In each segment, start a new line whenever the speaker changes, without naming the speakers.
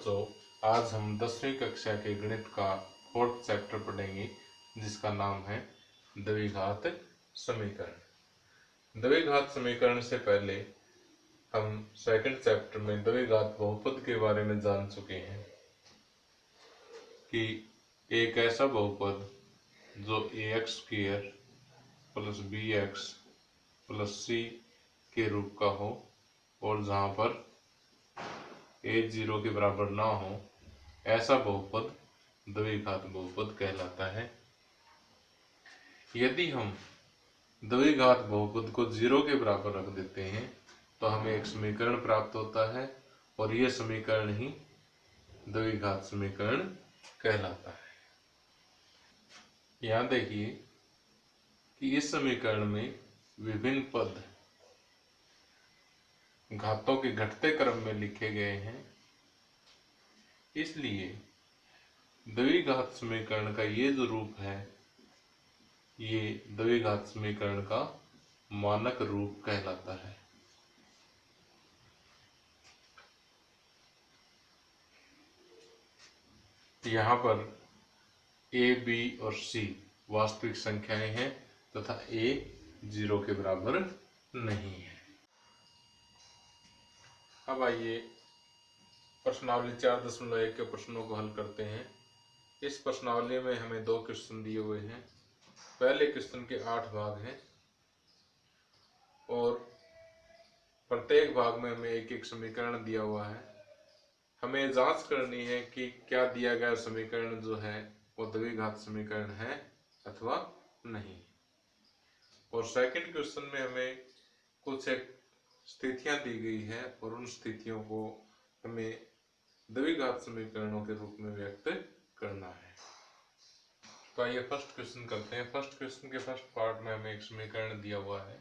बच्चों, आज हम 10वीं कक्षा के गणित का 4th चैप्टर पढ़ेंगे जिसका नाम है द्विघात समीकरण। द्विघात समीकरण से पहले हम सेकंड चैप्टर में द्विघात बहुपद के बारे में जान चुके हैं कि एक ऐसा बहुपद जो ax square plus bx plus c के रूप का हो और जहाँ पर a 0 के बराबर ना हो, ऐसा बहुपद द्विघात बहुपद कहलाता है। यदि हम द्विघात बहुपद को 0 के बराबर रख देते हैं तो हमें एक समीकरण प्राप्त होता है और यह समीकरण ही द्विघात समीकरण कहलाता है। यहाँ देखिए कि इस समीकरण में विभिन्न पद घातों के घटते क्रम में लिखे गए हैं, इसलिए द्विघात समीकरण का ये जो रूप है ये द्विघात समीकरण का मानक रूप कहलाता है। यहाँ पर a, b और c वास्तविक संख्याएं हैं तथा a 0 के बराबर नहीं है। अब आइए प्रश्नावली 4.1 के प्रश्नों को हल करते हैं। इस प्रश्नावली में हमें 2 क्वेश्चन दिए हुए हैं। पहले क्वेश्चन के 8 भाग हैं और प्रत्येक भाग में हमें एक एक समीकरण दिया हुआ है। हमें जांच करनी है कि क्या दिया गया समीकरण जो है वो द्विघात समीकरण है अथवा नहीं। और सेकंड क्वेश्चन में हमें कुछ एक स्थितियां दी गई है और उन स्थितियों को हमें द्विघात समीकरणों के रूप में व्यक्त करना है। तो आइए फर्स्ट क्वेश्चन करते हैं। फर्स्ट क्वेश्चन के फर्स्ट पार्ट में हमें एक समीकरण दिया हुआ है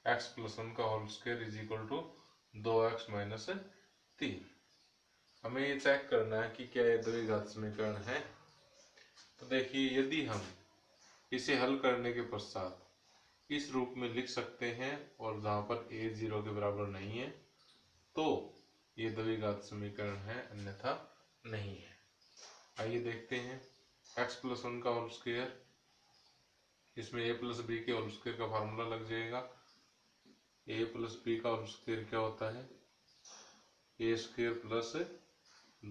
x + 1 का होल स्क्वायर = 2x - 3। हमें ये चेक करना है कि क्या ये द्विघात समीकरण है। तो देखिए, यदि हम इसे हल करने के पश्चात इस रूप में लिख सकते हैं और जहाँ पर a 0 के बराबर नहीं है तो ये द्विघात समीकरण है, अन्यथा नहीं है। आइए देखते हैं। x + 1 का होल स्क्वायर, इसमें a + b के होल स्क्वायर का फार्मूला लग जाएगा। a + b का होल स्क्वायर क्या होता है? a square plus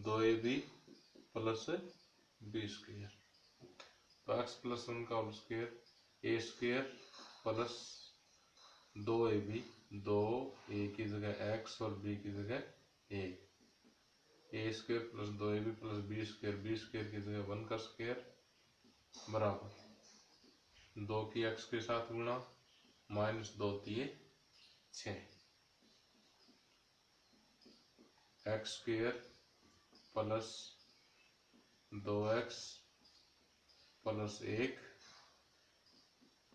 2ab plus b square. तो x + 1 का whole square a square plus 2ab, 2 a की जगह x और b की जगह a square plus 2ab plus b square की जगह 1 का स्क्वायर बराबर 2 की x के साथ गुणा -2 × 6 x square plus 2x plus 1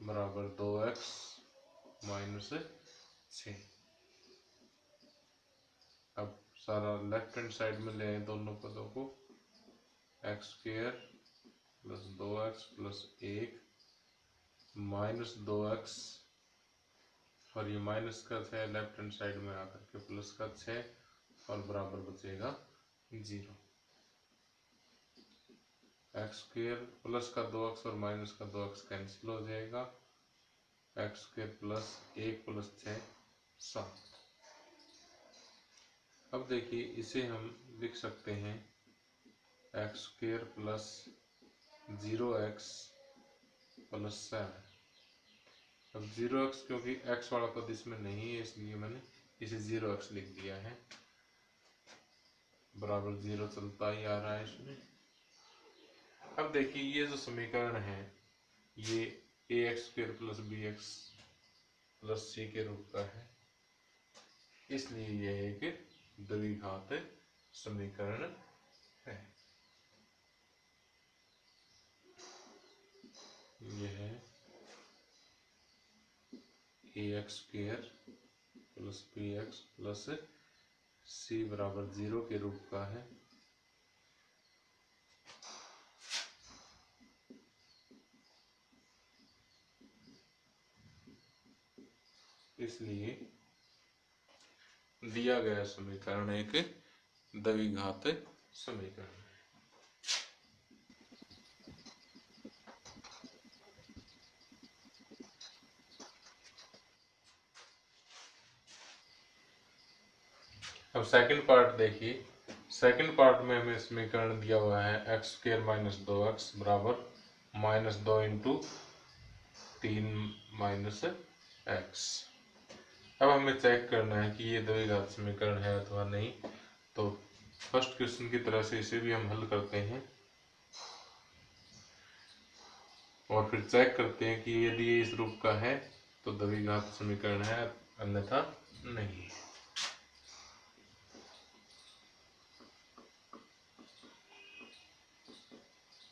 बराबर 2x - 6। अब सारा लेफ्ट हैंड साइड में ले आए दोनों पदों को। x square plus 2x plus 1 -2x और ये माइनस का 6 लेफ्ट हैंड साइड में आकर के प्लस का 6 और बराबर बचेगा 0। x स्क्वायर प्लस का 2x और माइनस का 2x कैंसिल हो जाएगा। x square plus 1 plus 6 7। अब देखिए, इसे हम लिख सकते हैं x square plus 0x plus 7। अब 0x क्योंकि x वाला पद इसमें नहीं है इसलिए मैंने इसे 0x लिख दिया है। बराबर 0 चलता ही आ रहा है इसमें। अब देखिए, ये जो समीकरण है ये ax square plus bx plus c के रूप का है, इसलिए यह एक द्विघात समीकरण है। यह ax square plus bx plus c बराबर 0 के रूप का है। इसलिए दिया गया समीकरण एक द्विघात समीकरण। अब सेकंड पार्ट देखिए। सेकंड पार्ट में हमें समीकरण दिया हुआ है एक्स स्क्र माइनस 2x बराबर -2 इंटू 3 माइनस एक्स। अब हमें चेक करना है कि ये द्विघात समीकरण है अथवा नहीं। तो फर्स्ट क्वेश्चन की तरह से इसे भी हम हल करते हैं और फिर चेक करते हैं कि यदि ये इस रूप का है तो द्विघात समीकरण है, अन्यथा नहीं।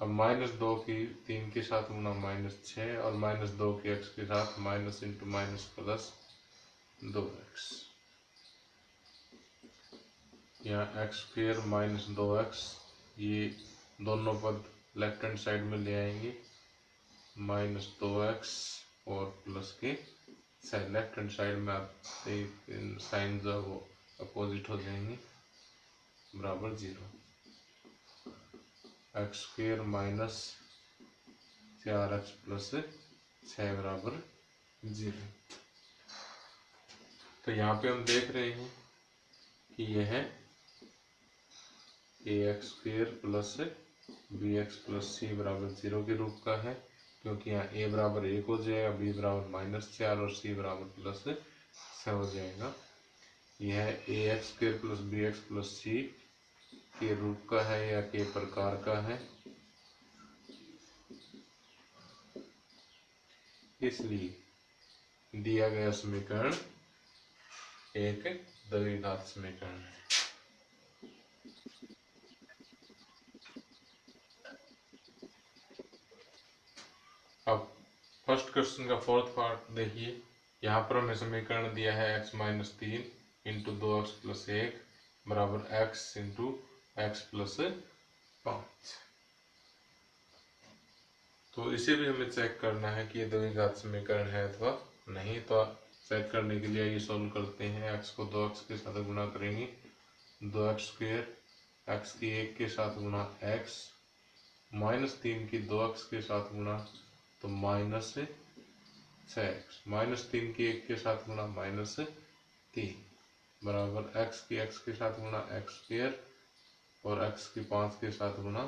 अब -2 की 3 के साथ गुना -6 और -2 की x के साथ minus into minus plus 2x। यहाँ एक्स स्क्र माइनस 2x, ये दोनों पद लेफ्ट हैंड साइड में ले आएंगे, -2x और प्लस के लेफ्ट हैंड साइड में आते साइन जो वो अपोजिट हो जाएंगे, बराबर 0। X square minus 4x plus 6 बराबर 0। तो यहाँ पे हम देख रहे हैं कि यह ax square plus bx plus c बराबर 0 के रूप का है, क्योंकि यहाँ a बराबर 1 हो जाएगा, b बराबर -4 और c बराबर +6 हो जाएगा। यह ax square plus bx plus c के रूप का है या के प्रकार का है, इसलिए दिया गया समीकरण एक द्विघात समीकरण है। अब फर्स्ट क्वेश्चन का फोर्थ पार्ट देखिए। यहाँ पर हमें समीकरण दिया है x minus 3 into 2x plus 1 बराबर x इंटू एक्स प्लस 5। तो इसे भी हमें चेक करना है कि ये द्विघात समीकरण है अथवा नहीं। तो चेक करने के लिए ये सॉल्व करते हैं। x को 2x के साथ गुणा करेंगे, 2x स्क्र, x की 1 के साथ गुणा x, -3 की 2x के साथ गुणा तो -6x, -3 की 1 के साथ गुणा -3 बराबर x की x के साथ गुणा x स्क्र और x की 5 के साथ गुणा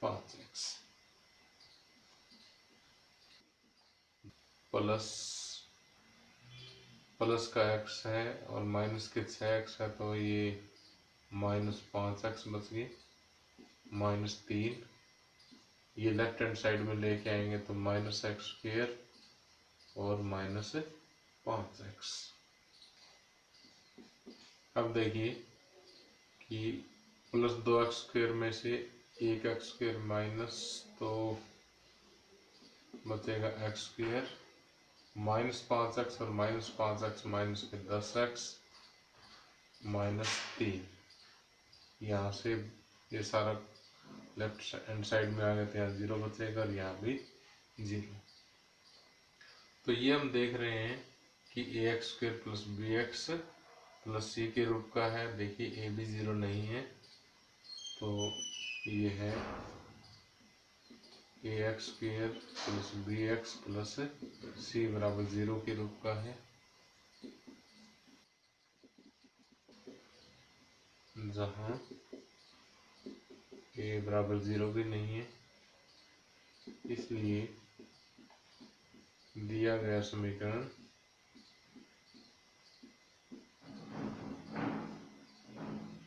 5x प्लस का x है और माइनस के 6x है, तो ये -5x बच गए, -3 ये लेफ्ट हैंड साइड में लेके आएंगे तो -x स्क्र और -5x। अब देखिए कि +2x स्क्र में से 1x स्क्र माइनस, तो बचेगा x स्क्र, -5x और -5x माइनस के 10x -3। यहाँ से ये सारा लेफ्ट हैंड साइड में आ गया तो यहाँ 0 बचेगा और यहाँ भी 0। तो ये हम देख रहे हैं कि ax square plus bx plus c के रूप का है। देखिए a भी 0 नहीं है, तो ये है ax square plus bx plus c बराबर 0 के रूप का है, जहाँ a बराबर 0 भी नहीं है। इसलिए दिया गया समीकरण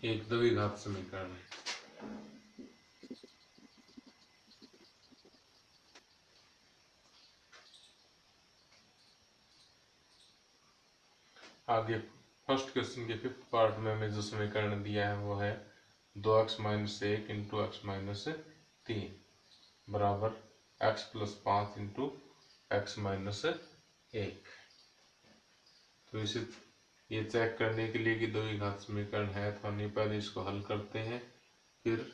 एक द्विघात समीकरण है। आगे फर्स्ट क्वेश्चन के फिफ्थ पार्ट में हमें जो समीकरण दिया है वो है 2x minus 1 into x minus 3 बराबर x plus 5 into x minus 1। तो इसे ये चेक करने के लिए कि द्विघात समीकरण है तो नहीं, पहले इसको हल करते हैं, फिर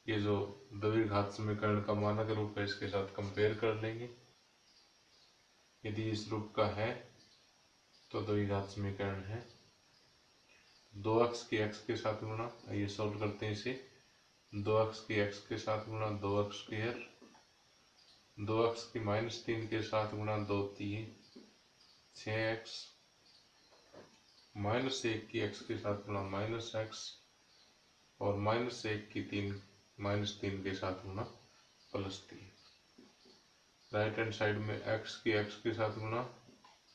ये जो द्विघात समीकरण का मानक रूप है इसके साथ कंपेयर कर लेंगे। यदि इस रूप का है तो द्विघात समीकरण है, 2x की x के साथ गुणा, ये सॉल्व करते हैं इसे, 2x की x के साथ गुणा 2x स्क्वायर, 2x की -3 के साथ गुणा 2 3 6x, -1 की x के साथ गुणा -x, और -1 की -3 के साथ गुणा +3। राइट हैंड साइड में x की x के साथ गुणा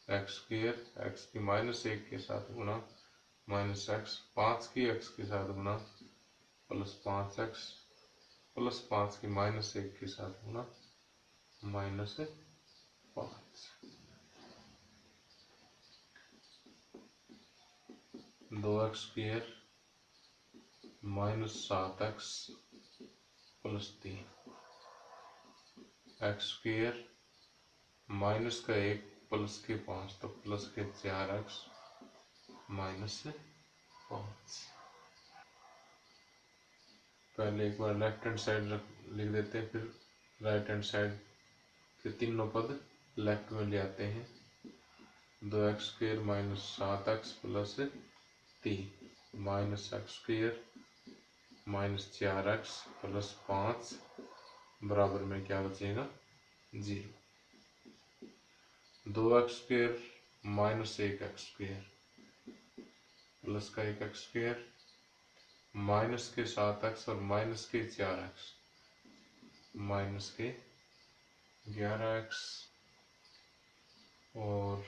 x स्क्वायर, x की -1 के साथ गुणा -x, 5 की x के साथ गुणा +5x, +5 की -1 के साथ गुणा -5। 2x square -7x +3, x square minus का 1 प्लस के 5 तो प्लस के 4x -5। पहले एक बार लेफ्ट हैंड साइड लिख देते हैं, फिर राइट हैंड साइड के तीनों पद लेफ्ट में ले आते हैं। 2x square -7x +3 -x square -4x +5 बराबर में क्या बचेगा 0। 2x square -1x square plus का 1x स्क्वायर माइनस के 7x और माइनस के 4x माइनस के 11x और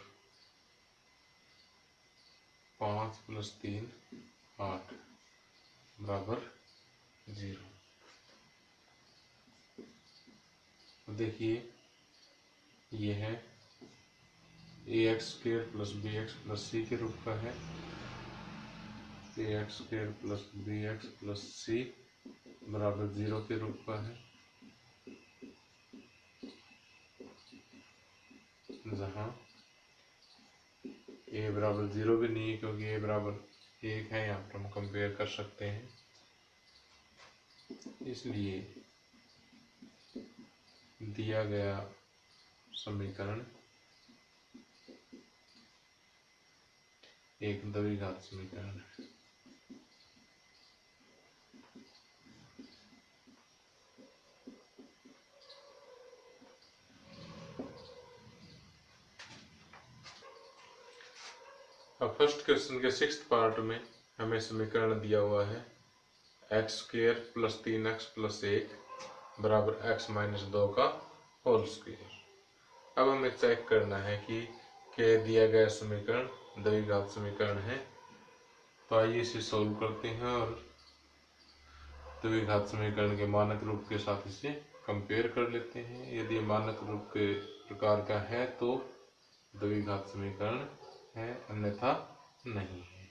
5 + 3 8 बराबर 0। देखिए ये है ax स्क्वायर + bx + c के रूप का है, ax स्क्वायर + bx + c बराबर 0 के रूप का है, जहाँ a बराबर 0 भी नहीं है क्योंकि a बराबर 1 है। यहाँ पर हम कंपेयर कर सकते हैं, इसलिए दिया गया समीकरण एक द्विघात समीकरण है। अब फर्स्ट क्वेश्चन के 6th पार्ट में हमें समीकरण दिया हुआ है x स्क्वायर + 3x + 1 बराबर x - 2 का होल स्क्वायर। अब हमें चेक करना है कि क्या दिया गया समीकरण द्विघात समीकरण है। तो आइए इसे सॉल्व करते हैं और द्विघात समीकरण के मानक रूप के साथ इसे कंपेयर कर लेते हैं। यदि मानक रूप के प्रकार का है तो द्विघात समीकरण है, अन्यथा नहीं है।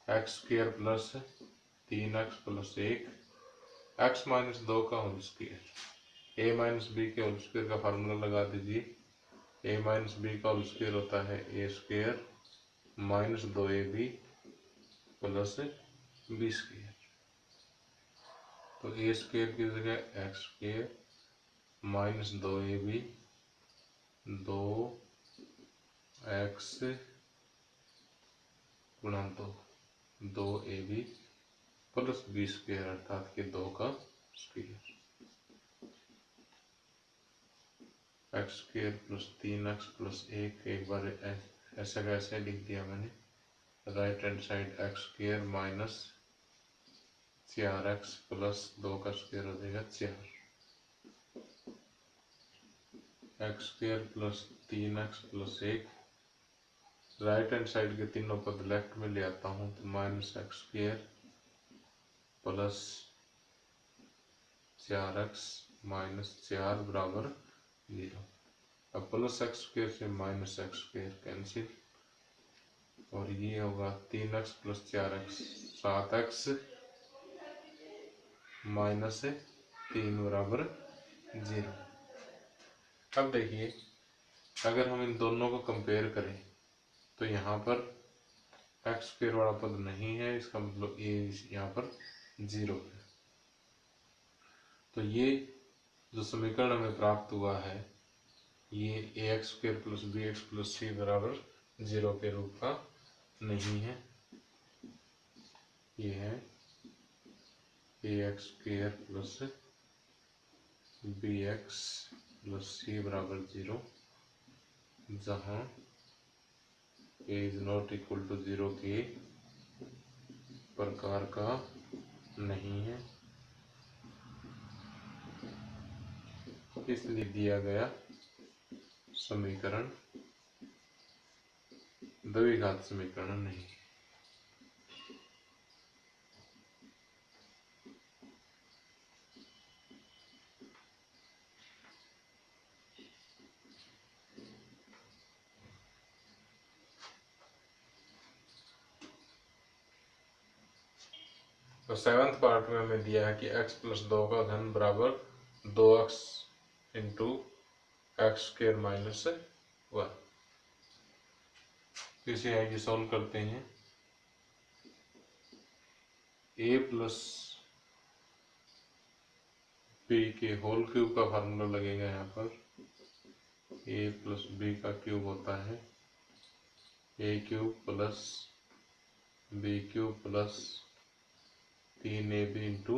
x square plus 3x + 1 x - 2 का होल स्क्वायर, a - b के होल स्क्वायर का फार्मूला लगा दीजिए। a - b का होल स्क्वायर होता है a square -2ab + b square. तो a स्क्वायर की जगह x स्क्वायर -2ab 2x गुणा 2ab + b स्क्वायर अर्थात कि 2 का स्क्वायर। x स्क्वायर + 3x + 1 एक बार ऐसा कैसे लिख दिया मैंने। Right hand side x square -4x + 2 का स्क्वायर हो जाएगा 4। x square + 3x + 1 right hand side के तीनों पद लेफ्ट में ले आता हूँ तो -x स्क्वायर + 4x - 4 बराबर 0। अब +x स्क्वायर से -x स्क्वायर कैंसिल और ये होगा 3x + 4x 7x -3 बराबर 0। अब देखिए अगर हम इन दोनों को कंपेयर करें तो यहाँ पर x स्क्वायर वाला पद नहीं है, इसका मतलब ये यहाँ पर 0 है। तो ये जो समीकरण हमें प्राप्त हुआ है ये ax स्क्वायर + bx + c बराबर 0 के रूप का नहीं है। ये है ax square plus bx plus c बराबर 0, जहाँ a is not equal to 0 के प्रकार का नहीं है, इसलिए दिया गया समीकरण द्विघात समीकरण नहीं। तो 7th पार्ट में हमें दिया है कि x प्लस 2 का घन बराबर 2x into x square minus 1। इसे आगे सॉल्व करते हैं। a प्लस b के होल क्यूब का फार्मूला लगेगा। यहाँ पर a प्लस b का क्यूब होता है a cube plus b cube plus 3ab into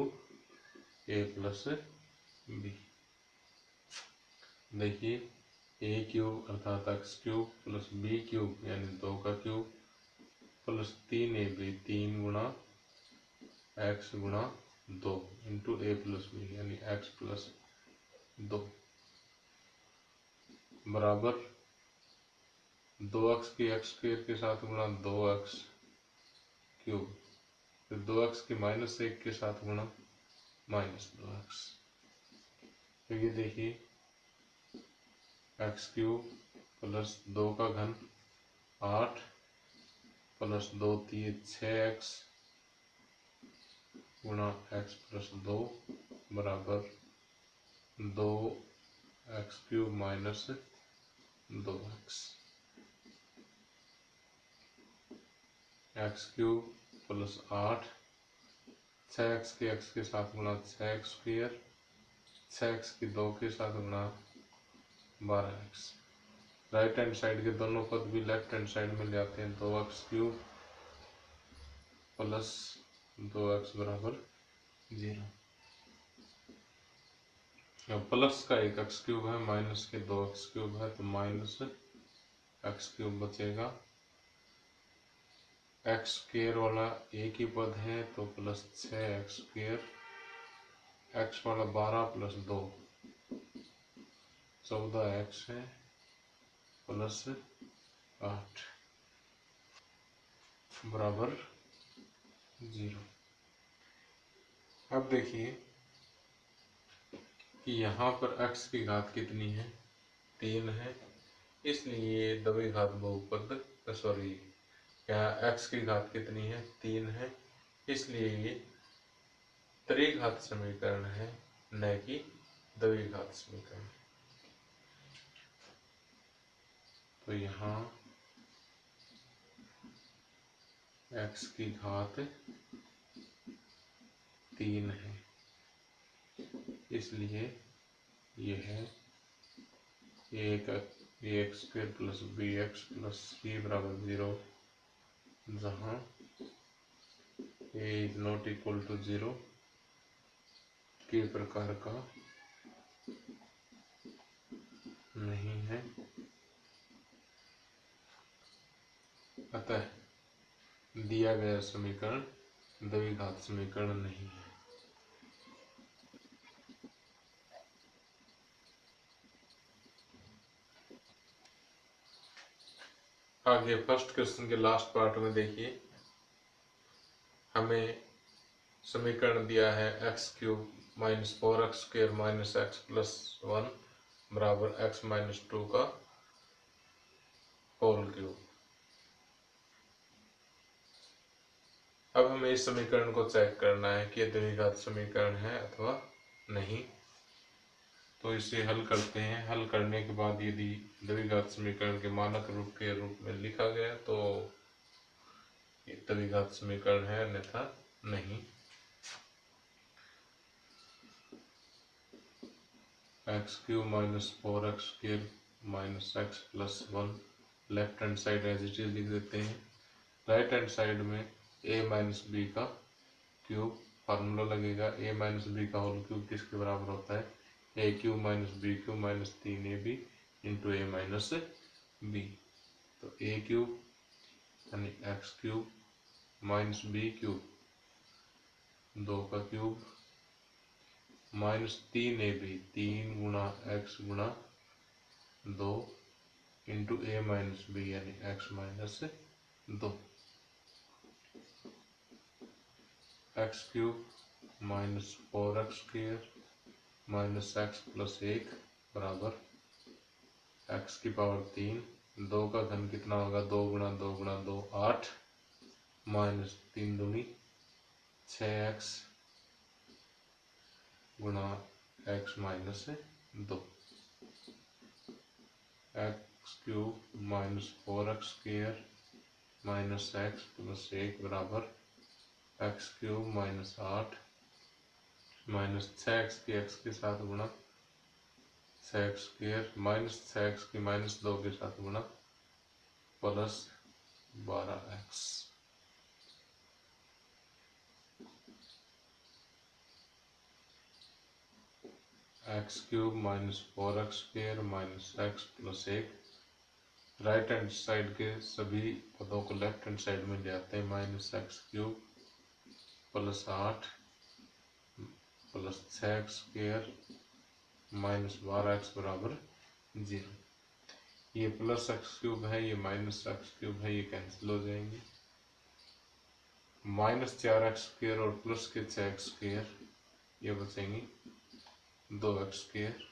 a plus b। देखिए a क्यूब अर्थात x cube plus b cube यानी 2 का क्यूब प्लस 3ab 3 गुणा x गुणा 2 इंटू a प्लस b यानी x प्लस 2 बराबर 2x की x स्क्वायर के साथ गुणा 2x क्यूब, फिर 2x के माइनस 1 के साथ गुणा माइनस 2x। तो ये देखिए x क्यूब प्लस 2 का घन 8 प्लस 2 3 6x गुणा x प्लस 2 बराबर 2x cube minus 2x। x cube plus 8 6x के x के साथ गुणा 6x स्क्वायर 6x की 2 के साथ गुणा 12x। राइट हैंड साइड के दोनों पद भी लेफ्ट हैंड साइड में ले आते हैं। 2x क्यूब प्लस 2x बराबर 0। अब प्लस का एक x क्यूब है माइनस के 2x क्यूब है तो माइनस x क्यूब बचेगा। x स्क्वायर वाला एक ही पद है तो प्लस 6x स्क्वायर, x वाला 12 प्लस 2 14x है प्लस 8 बराबर 0। अब देखिए कि यहाँ पर x की घात कितनी है 3 है, इसलिए द्विघात बहुपद सॉरी यहाँ x की घात कितनी है 3 है, इसलिए ये त्रिघात समीकरण है न कि द्विघात समीकरण। तो यहाँ x की घात 3 है, इसलिए यह है ax square plus bx plus c बराबर 0, जहाँ a is not equal to 0 के प्रकार का नहीं है, अतः दिया गया समीकरण द्विघात समीकरण नहीं है। आगे फर्स्ट क्वेश्चन के लास्ट पार्ट में देखिए, हमें समीकरण दिया है x cube minus 4x square minus x plus 1 बराबर x माइनस 2 का होल क्यूब। अब हमें इस समीकरण को चेक करना है कि द्विघात समीकरण है अथवा नहीं। तो इसे हल करते हैं। हल करने के बाद यदि द्विघात समीकरण के मानक रूप के रूप में लिखा गया तो ये द्विघात समीकरण है, अन्यथा नहीं। X cube minus 4x square minus x plus 1 left hand side as it is लिख देते हैं। राइट हैंड साइड में a माइनस बी का क्यूब फार्मूला लगेगा। a माइनस बी का होल क्यूब किसके बराबर होता है? A cube minus b cube minus 3ab into a minus b. तो ए क्यूब यानी x cube minus b cube 2 का क्यूब माइनस 3ab 3 गुणा एक्स गुणा 2 इंटू ए माइनस बी यानी x minus 2। X cube minus 4x square minus x plus 1 बराबर x की power 3। 2 का घन कितना होगा? 2 गुणा 2 गुणा 2 8 माइनस 3 दूनी 6x गुणा x minus 2। X cube minus 4x square minus x plus 1 बराबर x cube minus 8 minus 6x की एक्स के साथ गुणा 6x स्क्वायर माइनस 6x की माइनस 2 के साथ गुणा plus 12x। X cube minus 4x square minus x plus 1। Right hand side के सभी पदों को लेफ्ट हैंड साइड में ले आते हैं। Minus x cube plus 8 plus 6x square minus 12x बराबर 0। ये प्लस एक्स क्यूब है, ये माइनस एक्स क्यूब है, ये कैंसिल हो जाएंगे। माइनस 4x स्क्वायर और प्लस के 6x स्क्वायर ये बचेंगे 2x स्क्वायर।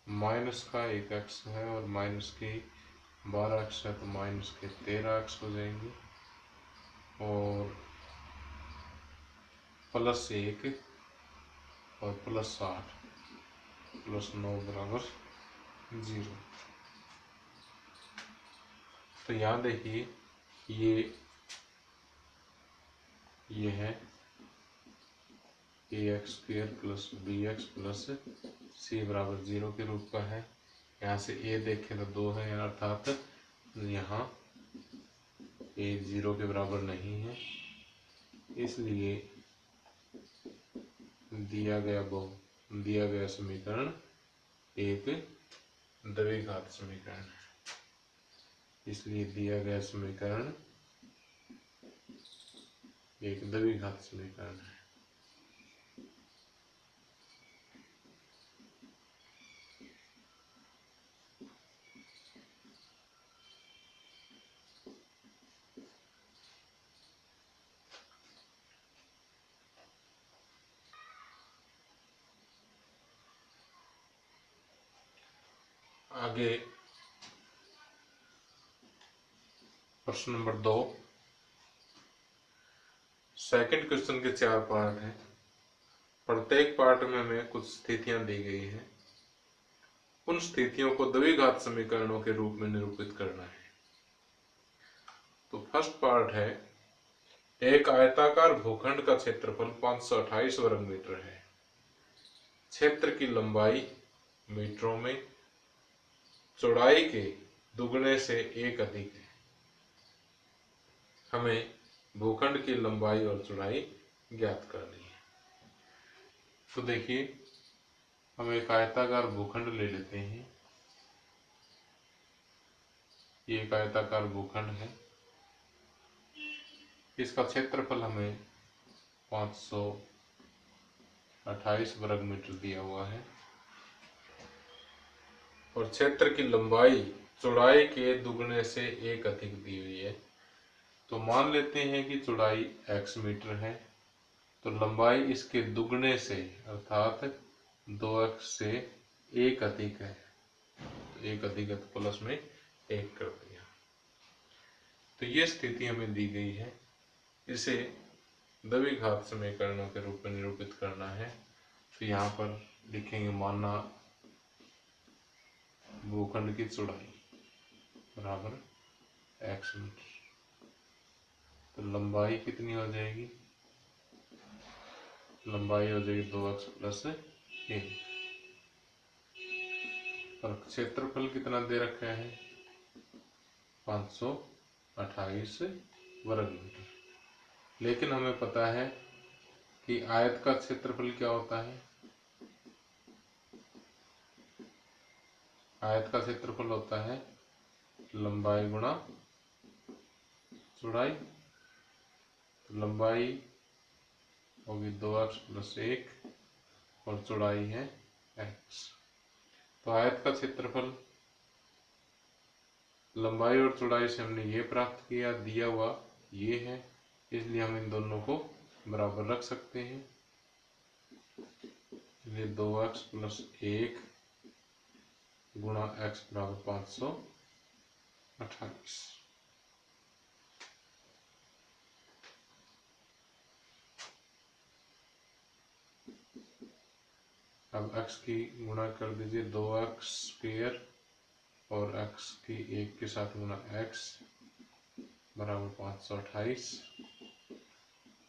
माइनस का 1x है और माइनस की 12x है तो माइनस के 13x हो जाएंगे और प्लस 1 और प्लस 8 प्लस 9 बराबर 0। तो यहाँ देखिए ये है a x square plus b x plus c बराबर 0 के रूप का है। यहाँ से ए देखें तो 2 है, अर्थात यहाँ ए 0 के बराबर नहीं है, इसलिए दिया गया समीकरण एक द्विघात समीकरण है। इसलिए दिया गया समीकरण एक द्विघात समीकरण है। आगे प्रश्न नंबर 2। सेकंड क्वेश्चन के 4 पार्ट हैं। प्रत्येक पार्ट में हमें कुछ स्थितियां दी गई हैं। उन स्थितियों को द्विघात समीकरणों के रूप में निरूपित करना है। तो फर्स्ट पार्ट है, एक आयताकार भूखंड का क्षेत्रफल 528 वर्ग मीटर है। क्षेत्र की लंबाई मीटरों में, चौड़ाई के दुगने से 1 अधिक है। हमें भूखंड की लंबाई और चौड़ाई ज्ञात करनी है। तो देखिए, हम एक आयताकार भूखंड ले लेते हैं। ये एक आयताकार भूखंड है। इसका क्षेत्रफल हमें 528 वर्ग मीटर दिया हुआ है और क्षेत्र की लंबाई चौड़ाई के दुगने से 1 अधिक दी हुई है। तो मान लेते हैं कि चौड़ाई x मीटर है, तो लंबाई इसके दुगने से अर्थात 2x से 1 अधिक है। तो 1 अधिक है तो प्लस में 1 कर दिया। तो ये स्थिति हमें दी गई है। इसे द्विघात समीकरणों के रूप में निरूपित करना है। तो यहाँ पर लिखेंगे, माना भूखंड की चौड़ाई बराबर x मीटर, तो लंबाई कितनी हो जाएगी? लंबाई हो जाएगी 2x प्लस 1 और क्षेत्रफल कितना दे रखा है? 528। 28 वर्ग मीटर। लेकिन हमें पता है कि आयत का क्षेत्रफल क्या होता है। आयत का क्षेत्रफल होता है लंबाई गुणा चौड़ाई। तो लंबाई होगी 2x + 1 और चौड़ाई है x। तो आयत का क्षेत्रफल लंबाई और चौड़ाई से हमने ये प्राप्त किया, दिया हुआ ये है, इसलिए हम इन दोनों को बराबर रख सकते हैं। इसलिए 2x + 1 गुणा x = 528। अब x की गुणा कर दीजिए 2x² और x की 1 के साथ गुणा x बराबर 528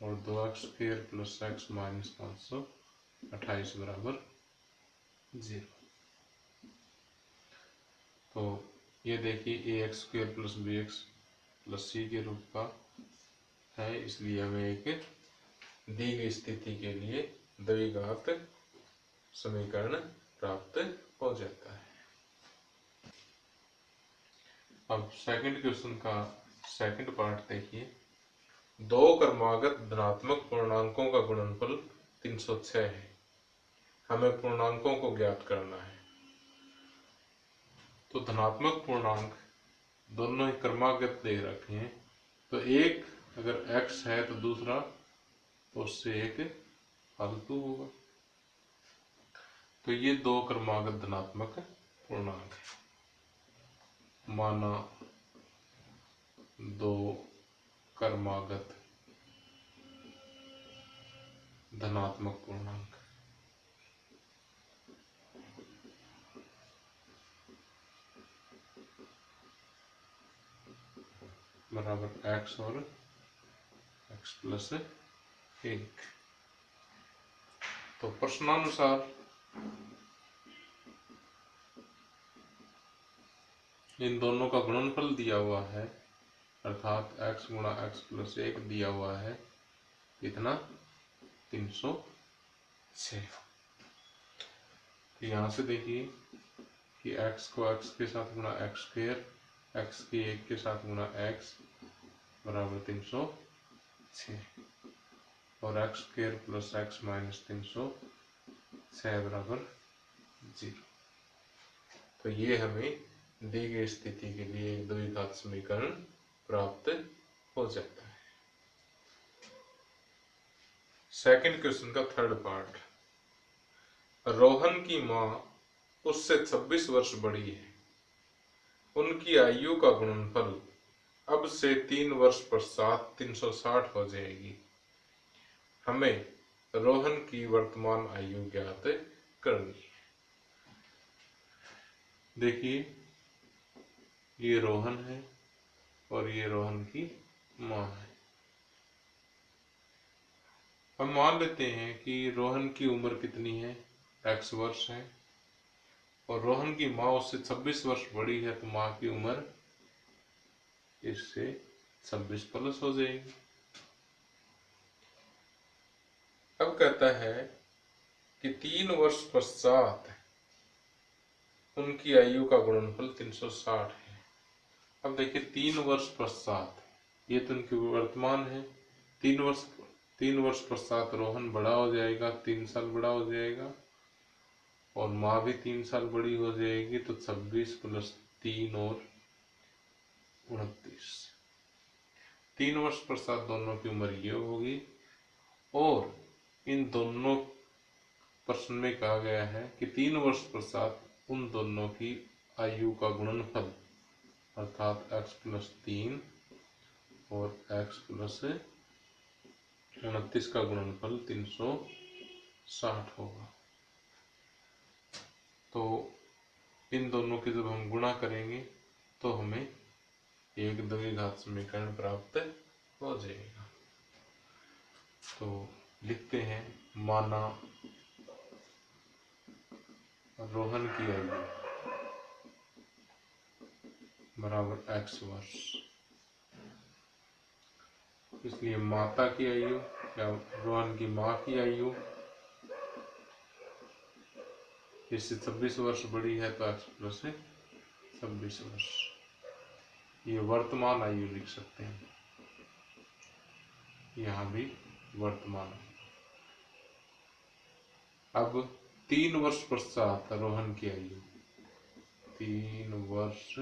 और 2x² + x - 528 बराबर 0। तो ये देखिए ax² + bx + c के रूप का है, इसलिए हमें एक दी गई स्थिति के लिए द्विघात समीकरण प्राप्त हो जाता है। अब सेकंड क्वेश्चन का सेकंड पार्ट देखिए। दो क्रमागत धनात्मक पूर्णांकों का गुणनफल 306 है। हमें पूर्णांकों को ज्ञात करना है। तो धनात्मक पूर्णांक दोनों ही क्रमागत दे रखे हैं, तो एक अगर x है तो दूसरा उससे एक फालतू होगा। तो ये दो क्रमागत धनात्मक पूर्णांक है। माना दो क्रमागत धनात्मक पूर्णांक बराबर x और x + 1। तो प्रश्नानुसार इन दोनों का गुणनफल दिया हुआ है, अर्थात x गुणा x + 1 दिया हुआ है कितना 306। तो यहाँ से देखिए कि x को x के साथ गुणा x², x की 1 के साथ गुणा x बराबर 306 और x² + x - 306 बराबर 0। तो ये हमें दी गई स्थिति के लिए एक द्विघात समीकरण प्राप्त हो जाता है। सेकंड क्वेश्चन का थर्ड पार्ट। रोहन की मां उससे 26 वर्ष बड़ी है। उनकी आयु का गुणनफल अब से 3 वर्ष पश्चात 360 हो जाएगी। हमें रोहन की वर्तमान आयु ज्ञात करनी है। देखिए ये रोहन है और ये रोहन की मां है। हम मान लेते हैं कि रोहन की उम्र कितनी है, x वर्ष है, और रोहन की माँ उससे 26 वर्ष बड़ी है, तो माँ की उम्र इससे 26+ हो जाएगी। अब कहता है कि 3 वर्ष पश्चात उनकी आयु का गुणनफल 360 है। अब देखिए 3 वर्ष पश्चात, ये तो उनकी वर्तमान है। 3 वर्ष पश्चात रोहन बड़ा हो जाएगा, 3 साल बड़ा हो जाएगा, और माँ भी 3 साल बड़ी हो जाएगी। तो 26 + 3 और 29। 3 वर्ष पश्चात दोनों की उम्र ये होगी। और इन दोनों प्रश्न में कहा गया है कि 3 वर्ष पश्चात उन दोनों की आयु का गुणनफल अर्थात x + 3 और x + 29 का गुणनफल 360 होगा। तो इन दोनों की जब हम गुणा करेंगे तो हमें एक द्विघात समीकरण प्राप्त हो जाएगा। तो लिखते हैं, माना रोहन की आयु बराबर x वर्ष इसलिए माता की आयु या रोहन की माँ की आयु इससे 26 वर्ष बड़ी है तो x प्लस 26 वर्ष। ये वर्तमान आयु लिख सकते हैं, यहाँ भी वर्तमान। अब 3 वर्ष पश्चात रोहन की आयु, 3 वर्ष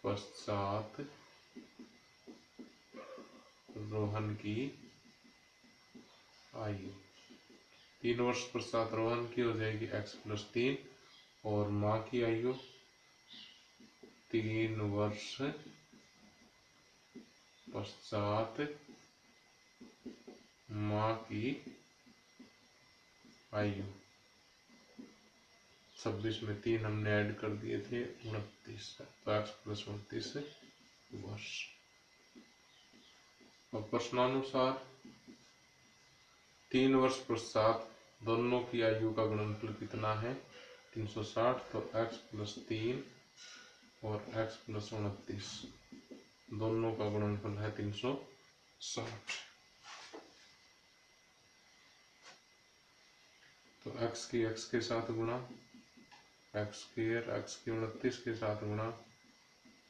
पश्चात रोहन की आयु, 3 वर्ष पश्चात रोहन की हो जाएगी x प्लस 3 और माँ की आयु 3 वर्ष पश्चात माँ की आयु, 26 में 3 हमने ऐड कर दिए थे 29, तो x प्लस 29 वर्ष। और प्रश्नानुसार 3 वर्ष पश्चात दोनों की आयु का गुणनफल कितना है 360, तो x प्लस 3 और x प्लस 29 दोनों का गुणनफल है 360। तो x की x के साथ गुणा, x स्क्वायर x की 29 के साथ गुणा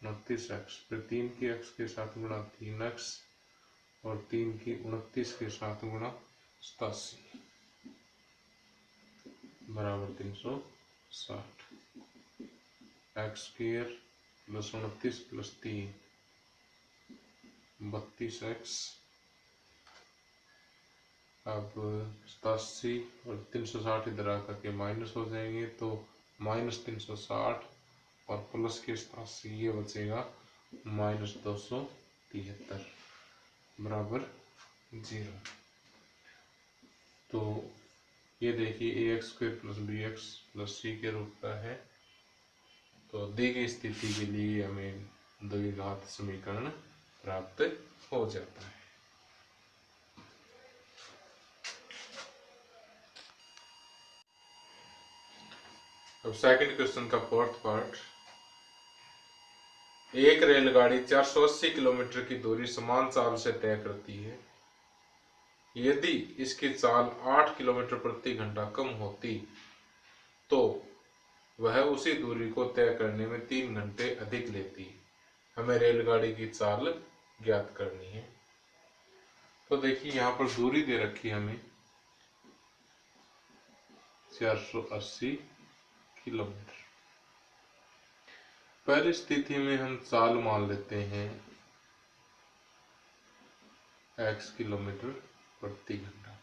29x, फिर 3 की x के साथ गुणा 3x और 3 की 29 के साथ गुणा 87 बराबर 360। x square plus 29 plus 3 32x, अब 87 और 360 इधर आकर के माइनस हो जाएंगे, तो माइनस 360 और प्लस के 87 ये बचेगा माइनस 273 बराबर 0। तो ये देखिए ax square plus bx plus c के रूप का है। तो दी गई स्थिति के लिए हमें द्विघात समीकरण प्राप्त हो जाता है। अब सेकंड क्वेश्चन का फोर्थ पार्ट, एक रेलगाड़ी 480 किलोमीटर की दूरी समान चाल से तय करती है। यदि इसकी चाल 8 किलोमीटर प्रति घंटा कम होती तो वह उसी दूरी को तय करने में 3 घंटे अधिक लेती। हमें रेलगाड़ी की चाल ज्ञात करनी है। तो देखिए यहाँ पर दूरी दे रखी है हमें 480 किलोमीटर। पहली स्थिति में हम चाल मान लेते हैं x किलोमीटर प्रति घंटा।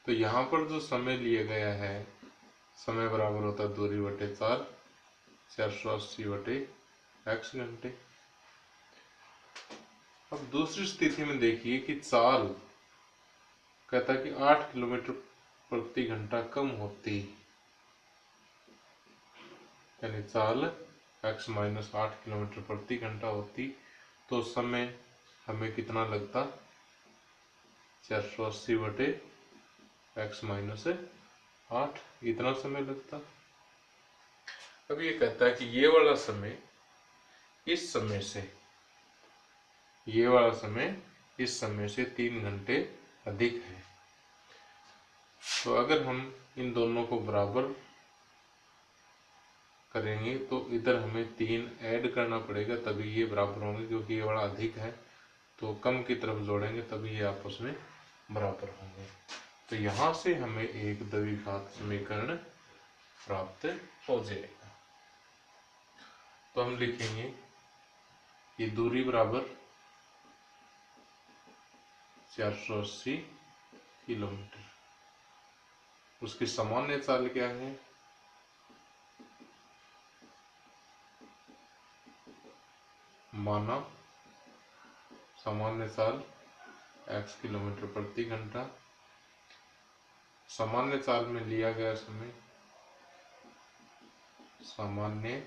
तो यहाँ पर जो समय लिया गया है, समय बराबर होता है दूरी बटे चाल, 480 बटे x घंटे। अब दूसरी स्थिति में देखिए कि चाल कहता है कि 8 किलोमीटर प्रति घंटा कम होती, यानी चाल x माइनस 8 किलोमीटर प्रति घंटा होती तो समय हमें कितना लगता 480 बटे x माइनस 8, इतना समय लगता। अब ये कहता है कि ये वाला समय इस समय से, ये वाला समय इस समय से 3 घंटे अधिक है। तो अगर हम इन दोनों को बराबर करेंगे तो इधर हमें 3 ऐड करना पड़ेगा, तभी ये बराबर होंगे, क्योंकि ये वाला अधिक है तो कम की तरफ जोड़ेंगे तभी ये आपस में बराबर होंगे। तो यहाँ से हमें एक द्विघात समीकरण प्राप्त हो जाएगा। तो हम लिखेंगे ये दूरी बराबर 480 किलोमीटर, उसकी सामान्य चाल क्या है, माना सामान्य चाल x किलोमीटर प्रति घंटा। सामान्य चाल में लिया गया समय, सामान्य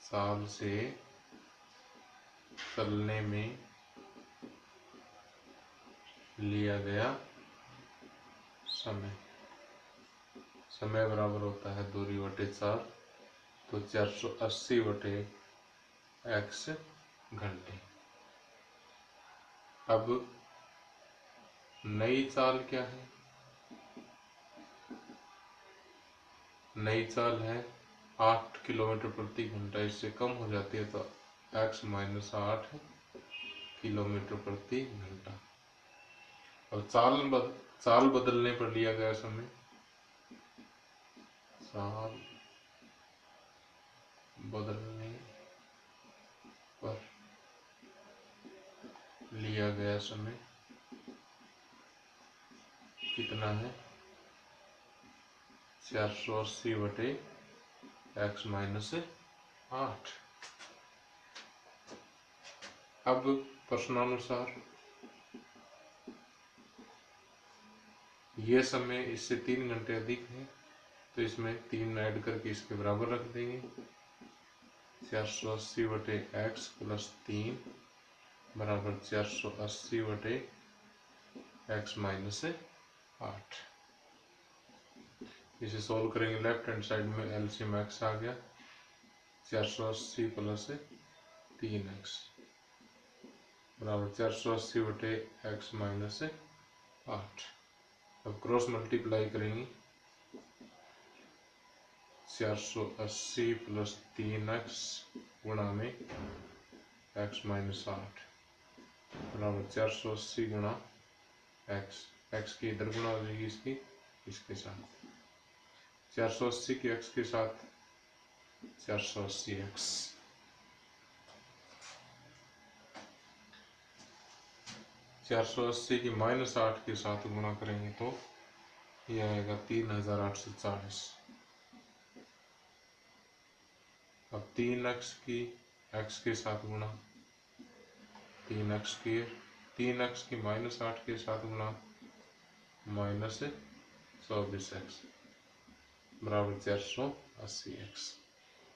चाल से चलने में लिया गया समय, समय बराबर होता है दूरी बटे 4, तो 480 बटे x घंटे। अब नई चाल क्या है? नई चाल है 8 किलोमीटर प्रति घंटा। इससे कम हो जाती है तो x माइनस 8 किलोमीटर प्रति घंटा। अब चाल बदलने पर लिया गया समय, चाल बदलने पर लिया गया समय कितना है? 480 बटे x माइनस 8। अब प्रश्नानुसार यह समय इससे 3 घंटे अधिक है तो इसमें 3 ऐड करके इसके बराबर रख देंगे। 480 बटे x प्लस 3 बराबर 480 बटे x माइनस 8। इसे सोल्व करेंगे। लेफ्ट हैंड साइड में एलसीएम x आ गया, 480 प्लस 3x बराबर 480 बटे x माइनस 8। अब क्रॉस मल्टीप्लाई करेंगे। 480 प्लस 3x गुणा में x माइनस 8 बराबर 480 गुणा x की इधर गुणा हो जाएगी इसके साथ। 480 की x के साथ 480x। 480 की माइनस 8 के साथ गुणा करेंगे तो यह आएगा 3840। अब 3x की x के साथ गुणा, 3x की माइनस 8 के साथ गुणा माइनस 24x बराबर 480x।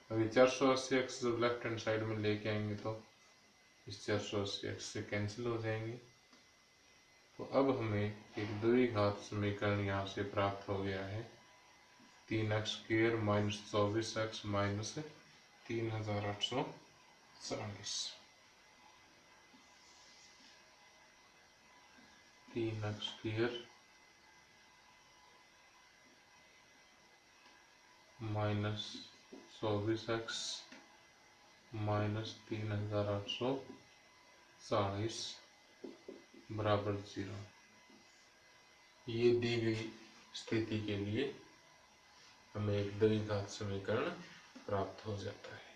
अभी 480x जब लेफ्ट हैंड साइड में लेके आएंगे तो इस 480x से कैंसिल हो जाएंगे। तो अब हमें एक द्विघात समीकरण यहाँ से प्राप्त हो गया है। 3x square minus 24x minus 3840। 3x square minus 24x minus 3840 बराबर 0। ये दी गई स्थिति के लिए हमें एक द्विघात समीकरण प्राप्त हो जाता है।